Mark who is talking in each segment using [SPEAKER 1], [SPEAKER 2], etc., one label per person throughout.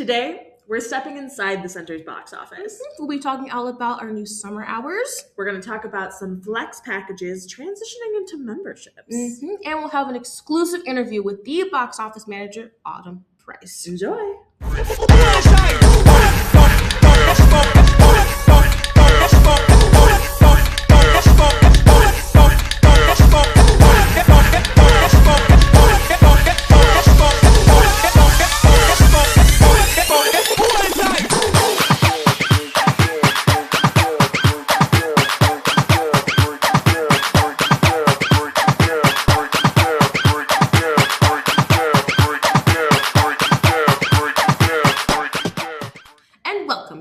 [SPEAKER 1] Today, we're stepping inside the center's box office.
[SPEAKER 2] We'll be talking all about our new summer hours.
[SPEAKER 1] We're going to talk about some flex packages transitioning into memberships.
[SPEAKER 2] And we'll have an exclusive interview with the box office manager, Autumn Price.
[SPEAKER 1] Enjoy.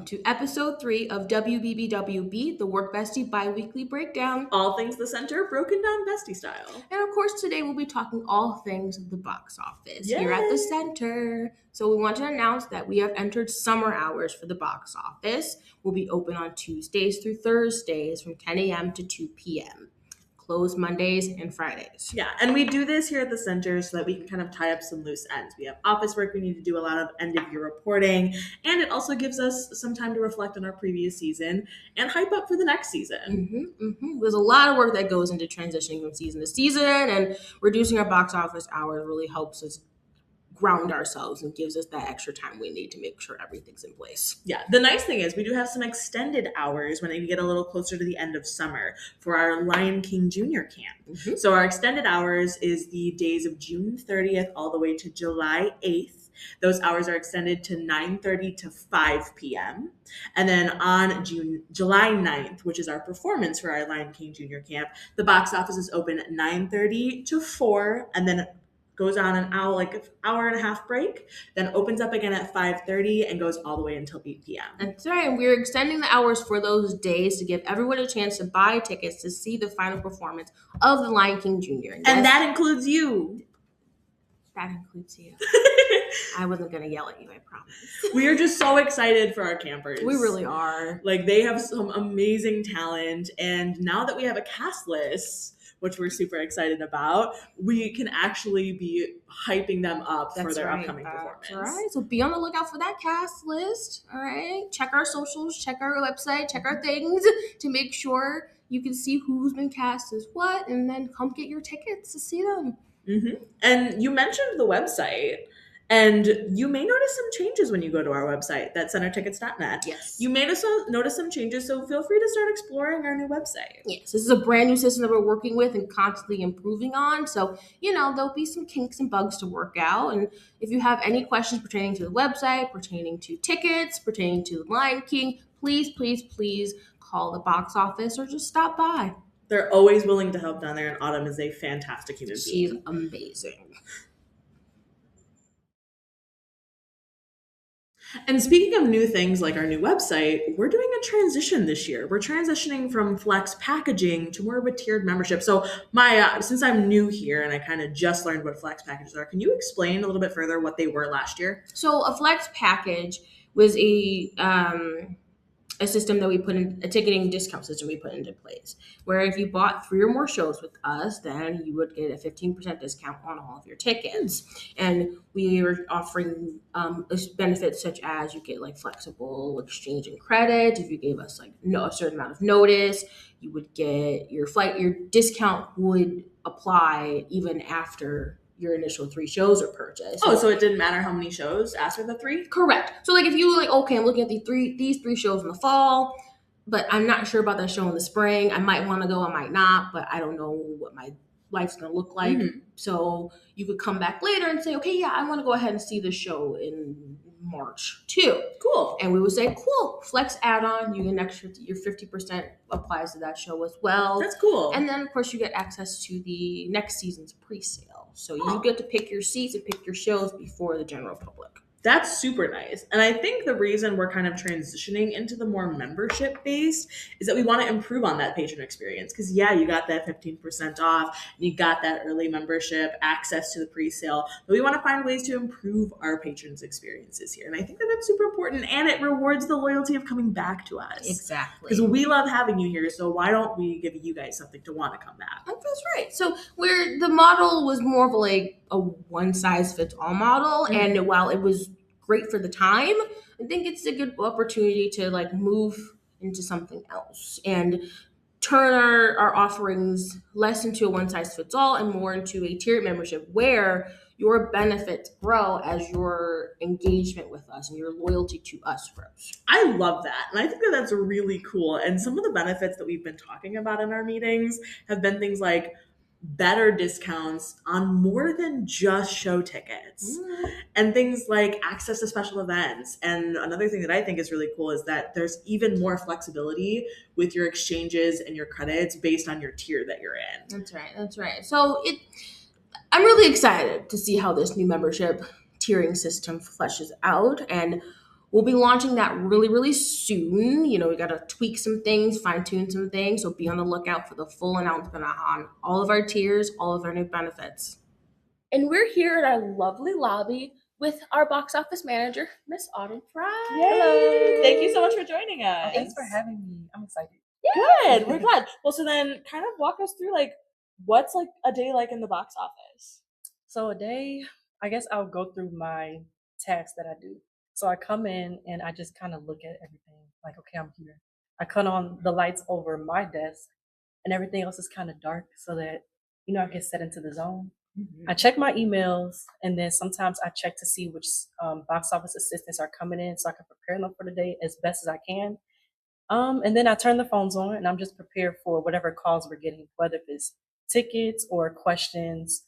[SPEAKER 2] To episode 3 of WBBWB, the Work Bestie bi-weekly breakdown.
[SPEAKER 1] All things the center, broken down Bestie style.
[SPEAKER 2] And of course, today we'll be talking all things the box office here
[SPEAKER 1] Yay.
[SPEAKER 2] at the center. So we want to announce that we have entered summer hours for the box office. We'll be open on Tuesdays through Thursdays from 10 a.m. to 2 p.m. Closed Mondays and Fridays.
[SPEAKER 1] Yeah, and we do this here at the center so that we can kind of tie up some loose ends. We have office work, we need to do a lot of end-of-year reporting, and it also gives us some time to reflect on our previous season and hype up for the next season.
[SPEAKER 2] There's a lot of work that goes into transitioning from season to season, and reducing our box office hours really helps us ground ourselves and gives us that extra time we need to make sure everything's in place.
[SPEAKER 1] Yeah, the nice thing is we do have some extended hours when we get a little closer to the end of summer for our Lion King Junior Camp. So our extended hours is the days of June 30th all the way to July 8th. Those hours are extended to 9:30 to 5 p.m. And then on July 9th, which is our performance for our Lion King Junior Camp, the box office is open at 9:30 to 4, and then goes on an hour and a half break, then opens up again at 5:30 and goes all the way until 8 p.m.
[SPEAKER 2] That's right. And we're extending the hours for those days to give everyone a chance to buy tickets to see the final performance of the Lion King Jr.
[SPEAKER 1] And that includes you.
[SPEAKER 2] That includes you. I wasn't going to yell at you, I promise.
[SPEAKER 1] We are just so excited for our campers.
[SPEAKER 2] We really are.
[SPEAKER 1] Like, they have some amazing talent. And now that we have a cast list, which we're super excited about, we can actually be hyping them up for their upcoming performance.
[SPEAKER 2] All right, so be on the lookout for that cast list. All right, check our socials, check our website, check our things to make sure you can see who's been cast as what, and then come get your tickets to see them.
[SPEAKER 1] And you mentioned the website. And you may notice some changes when you go to our website, that's centertickets.net.
[SPEAKER 2] Yes.
[SPEAKER 1] You may notice some changes, so feel free to start exploring our new website.
[SPEAKER 2] Yes, this is a brand new system that we're working with and constantly improving on. So, there'll be some kinks and bugs to work out. And if you have any questions pertaining to the website, pertaining to tickets, pertaining to the Lion King, please call the box office or just stop by.
[SPEAKER 1] They're always willing to help down there, and Autumn is a fantastic human being.
[SPEAKER 2] She's amazing.
[SPEAKER 1] And speaking of new things like our new website, we're doing a transition this year. We're transitioning from flex packaging to more of a tiered membership. So since I'm new here and I kind of just learned what flex packages are, can you explain a little bit further what they were last year?
[SPEAKER 2] So a flex package was a system that we put in, a ticketing discount system we put into place, where if you bought 3 or more shows with us, then you would get a 15% discount on all of your tickets. And we were offering benefits such as you get like flexible exchange and credit. If you gave us a certain amount of notice, you would get your discount would apply even after your initial 3 shows are purchased.
[SPEAKER 1] Oh, so it didn't matter how many shows after the 3?
[SPEAKER 2] Correct. So if you okay, I'm looking at these three shows in the fall, but I'm not sure about that show in the spring. I might want to go, I might not, but I don't know what my life's going to look like. So you could come back later and say, okay, yeah, I want to go ahead and see this show in March too.
[SPEAKER 1] Cool.
[SPEAKER 2] And we would say, cool, flex add-on, you get an extra, your 50% applies to that show as well.
[SPEAKER 1] That's cool.
[SPEAKER 2] And then of course you get access to the next season's pre-sale. So you get to pick your seats and pick your shows before the general public.
[SPEAKER 1] That's super nice. And I think the reason we're kind of transitioning into the more membership based is that we want to improve on that patron experience. Because you got that 15% off, and you got that early membership, access to the pre-sale. But we want to find ways to improve our patrons' experiences here. And I think that that's super important, and it rewards the loyalty of coming back to us.
[SPEAKER 2] Exactly.
[SPEAKER 1] Because we love having you here, so why don't we give you guys something to want to come back?
[SPEAKER 2] That's right. So the model was more of a one-size-fits-all model, and while it was great for the time, I think it's a good opportunity to like move into something else and turn our offerings less into a one size fits all and more into a tiered membership where your benefits grow as your engagement with us and your loyalty to us grows.
[SPEAKER 1] I love that. And I think that that's really cool. And some of the benefits that we've been talking about in our meetings have been things like better discounts on more than just show tickets and things like access to special events. And another thing that I think is really cool is that there's even more flexibility with your exchanges and your credits based on your tier that you're in.
[SPEAKER 2] That's right. That's right. So I'm really excited to see how this new membership tiering system fleshes out, and we'll be launching that really, really soon. You know, we got to tweak some things, fine tune some things. So be on the lookout for the full announcement on all of our tiers, all of our new benefits. And we're here at our lovely lobby with our box office manager, Miss Autumn Fry.
[SPEAKER 1] Hello. Thank you so much for joining us.
[SPEAKER 3] Thanks for having me. I'm excited.
[SPEAKER 1] Good. We're glad. Well, so then kind of walk us through like what's like a day like in the box office.
[SPEAKER 3] So a day, I guess I'll go through my tasks that I do. So I come in and I just kind of look at everything like, okay, I'm here. I cut on the lights over my desk and everything else is kind of dark so that, you know, I get set into the zone. I check my emails and then sometimes I check to see which box office assistants are coming in so I can prepare them for the day as best as I can. And then I turn the phones on and I'm just prepared for whatever calls we're getting, whether it's tickets or questions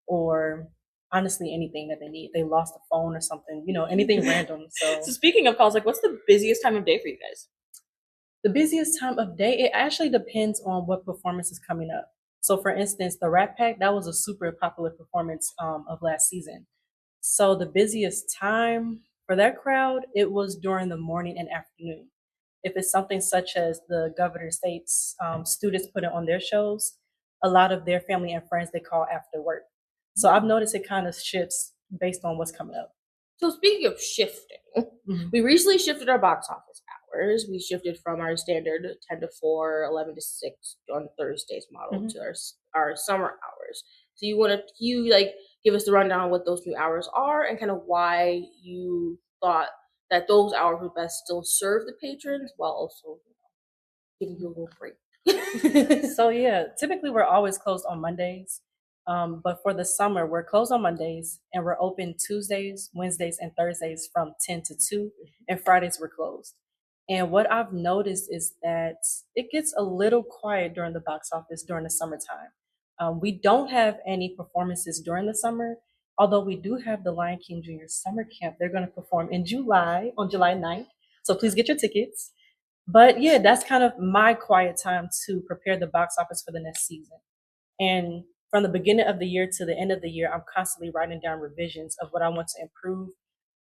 [SPEAKER 3] or honestly anything that they need. They lost a phone or something, you know, anything random. So
[SPEAKER 1] speaking of calls, like what's the busiest time of day for you guys?
[SPEAKER 3] the busiest time of day, it actually depends on what performance is coming up. So for instance, the Rat Pack, that was a super popular performance of last season. So the busiest time for that crowd, it was during the morning and afternoon. If it's something such as the Governor State's students put it on their shows, a lot of their family and friends, they call after work. So I've noticed it kind of shifts based on what's coming up.
[SPEAKER 2] So speaking of shifting, we recently shifted our box office hours. We shifted from our standard 10 to 4, 11 to 6 on Thursdays model to our summer hours. So you like give us the rundown on what those new hours are and kind of why you thought that those hours would best still serve the patrons while also giving you a little break.
[SPEAKER 3] So yeah, typically we're always closed on Mondays. But for the summer, we're closed on Mondays and we're open Tuesdays, Wednesdays, and Thursdays from 10 to 2, and Fridays we're closed. And what I've noticed is that it gets a little quiet during the box office during the summertime. We don't have any performances during the summer, although we do have the Lion King Jr. Summer Camp. They're going to perform in July, on July 9th. So please get your tickets. But yeah, that's kind of my quiet time to prepare the box office for the next season. And from the beginning of the year to the end of the year, I'm constantly writing down revisions of what I want to improve,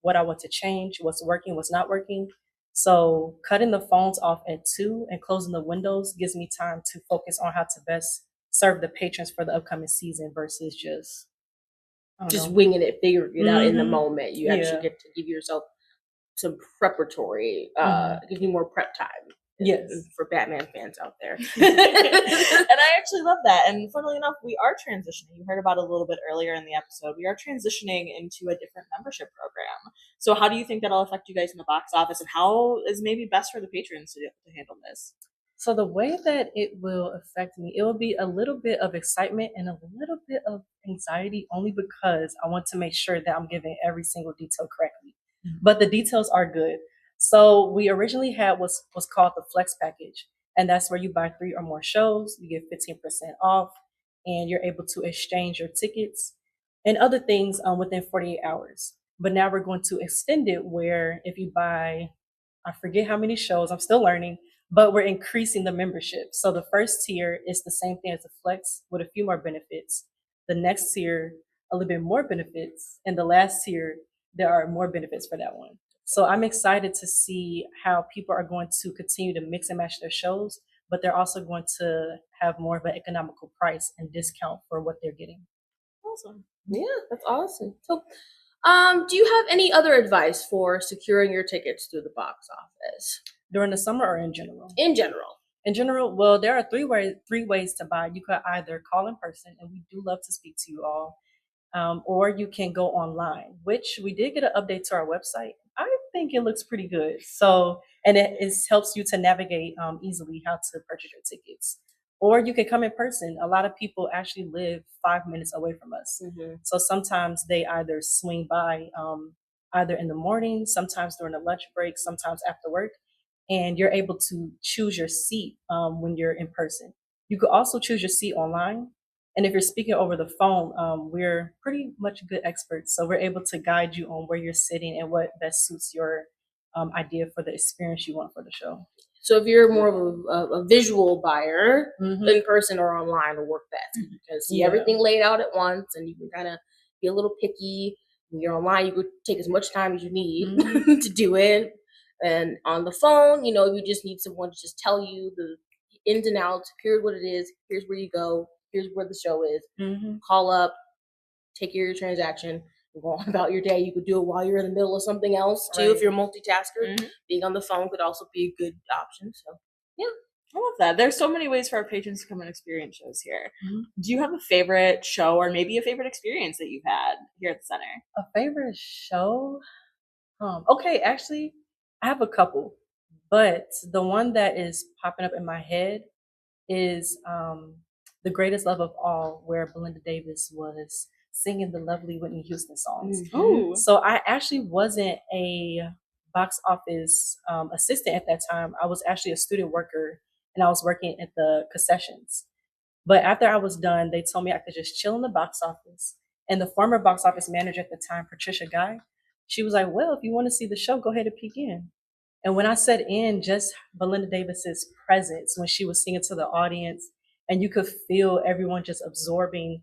[SPEAKER 3] what I want to change, what's working, what's not working. So cutting the phones off at 2 and closing the windows gives me time to focus on how to best serve the patrons for the upcoming season versus just
[SPEAKER 2] winging it, figuring it out in the moment. You actually get to give yourself some preparatory, give you more prep time.
[SPEAKER 3] Yes.
[SPEAKER 2] For Batman fans out there.
[SPEAKER 1] And I actually love that. And funnily enough, we are transitioning. You heard about it a little bit earlier in the episode. We are transitioning into a different membership program. So how do you think that'll affect you guys in the box office, and how is maybe best for the patrons to handle this?
[SPEAKER 3] So the way that it will affect me, it will be a little bit of excitement and a little bit of anxiety, only because I want to make sure that I'm giving every single detail correctly. But the details are good. So we originally had what's called the Flex package, and that's where you buy 3 or more shows, you get 15% off, and you're able to exchange your tickets and other things within 48 hours. But now we're going to extend it where if you buy, I forget how many shows, I'm still learning, but we're increasing the membership. So the first tier is the same thing as the Flex with a few more benefits. The next tier, a little bit more benefits, and the last tier, there are more benefits for that one. So I'm excited to see how people are going to continue to mix and match their shows, but they're also going to have more of an economical price and discount for what they're getting.
[SPEAKER 2] Awesome. Yeah, that's awesome. So, do you have any other advice for securing your tickets through the box office?
[SPEAKER 3] During the summer or in general?
[SPEAKER 2] In general.
[SPEAKER 3] In general, well, there are three ways to buy. You could either call in person, and we do love to speak to you all. or you can go online, which we did get an update to our website. I think it looks pretty good. So, and it helps you to navigate easily how to purchase your tickets. Or you can come in person. A lot of people actually live 5 minutes away from us.
[SPEAKER 2] Mm-hmm.
[SPEAKER 3] So sometimes they either swing by either in the morning, sometimes during the lunch break, sometimes after work, and you're able to choose your seat when you're in person. You could also choose your seat online. And if you're speaking over the phone, we're pretty much good experts. So we're able to guide you on where you're sitting and what best suits your idea for the experience you want for the show.
[SPEAKER 2] So if you're more of a visual buyer,
[SPEAKER 3] Mhm.
[SPEAKER 2] in person or online will work best. You can see everything laid out at once, and you can kind of be a little picky. When you're online, you could take as much time as you need to do it. And on the phone, you just need someone to just tell you the ins and outs. Here's what it is. Here's where you go. Here's where the show is. Call up, take care of your transaction, and go on about your day. You could do it while you're in the middle of something else too. If you're a multitasker, being on the phone could also be a good option. So yeah,
[SPEAKER 1] I love that. There's so many ways for our patrons to come and experience shows here. Do you have a favorite show or maybe a favorite experience that you've had here at the center?
[SPEAKER 3] A favorite show? Okay, actually, I have a couple, but the one that is popping up in my head is The Greatest Love of All, where Belinda Davis was singing the lovely Whitney Houston songs.
[SPEAKER 1] Oh,
[SPEAKER 3] So I actually wasn't a box office assistant at that time. I was actually a student worker, and I was working at the concessions. But after I was done, they told me I could just chill in the box office. And the former box office manager at the time, Patricia Guy, she was like, well, if you want to see the show, go ahead and peek in. And when I sat in, just Belinda Davis's presence when she was singing to the audience, and you could feel everyone just absorbing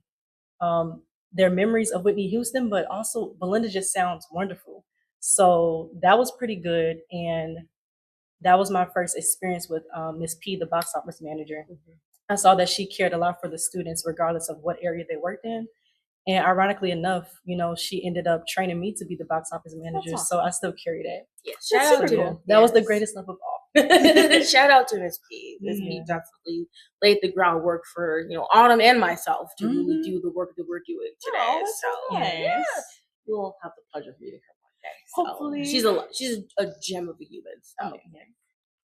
[SPEAKER 3] their memories of Whitney Houston, but also Belinda just sounds wonderful. So that was pretty good. And that was my first experience with Miss P, the box office manager. I saw that she cared a lot for the students, regardless of what area they worked in. And ironically enough, she ended up training me to be the box office manager.
[SPEAKER 1] Awesome.
[SPEAKER 3] So I still carry that.
[SPEAKER 2] Yeah, shout out to
[SPEAKER 1] cool.
[SPEAKER 3] That was the greatest love of all.
[SPEAKER 2] Shout out to Miss P. Miss P definitely laid the groundwork for Autumn and myself to really do the work that we're doing today.
[SPEAKER 1] Oh, that's so nice.
[SPEAKER 2] Yeah, you'll have the pleasure of meeting her one day. So
[SPEAKER 1] Hopefully.
[SPEAKER 2] she's a gem of a human. So.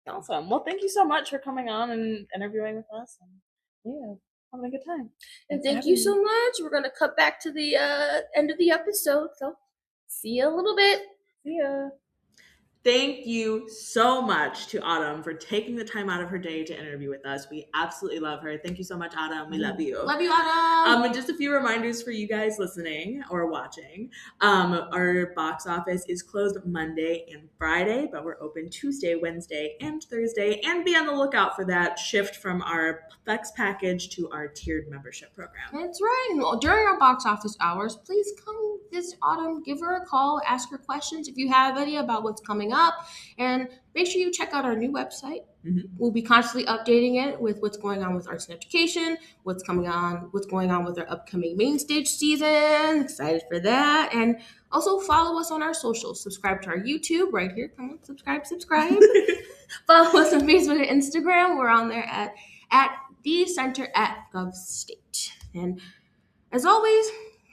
[SPEAKER 1] Awesome. Well, thank you so much for coming on and interviewing with us. And having a good time.
[SPEAKER 2] And thank you so much. We're going to cut back to the end of the episode. So see you a little bit.
[SPEAKER 3] See ya.
[SPEAKER 1] Thank you so much to Autumn for taking the time out of her day to interview with us. We absolutely love her. Thank you so much, Autumn. We love you.
[SPEAKER 2] Love you, Autumn.
[SPEAKER 1] And just a few reminders for you guys listening or watching. Our box office is closed Monday and Friday, but we're open Tuesday, Wednesday, and Thursday. And be on the lookout for that shift from our Flex package to our tiered membership program.
[SPEAKER 2] That's right. During our box office hours, please come visit Autumn. Give her a call. Ask her questions if you have any about what's coming up, and make sure you check out our new website. We'll be constantly updating it with what's going on with arts and education, what's going on with our upcoming main stage season. Excited for that. And also follow us on our socials. Subscribe to our YouTube right here. Come on, subscribe. Follow us on Facebook and Instagram. We're on there at the Center at GovState. And as always,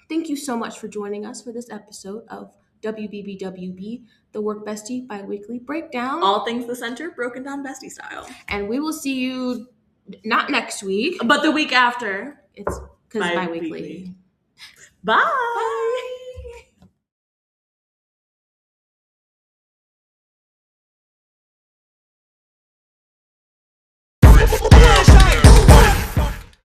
[SPEAKER 2] thank you so much for joining us for this episode of WBBWB, the Work Bestie Bi-Weekly Breakdown.
[SPEAKER 1] All things the center, broken down Bestie style.
[SPEAKER 2] And we will see you not next week,
[SPEAKER 1] but the week after.
[SPEAKER 2] It's because bi-weekly.
[SPEAKER 1] Bye.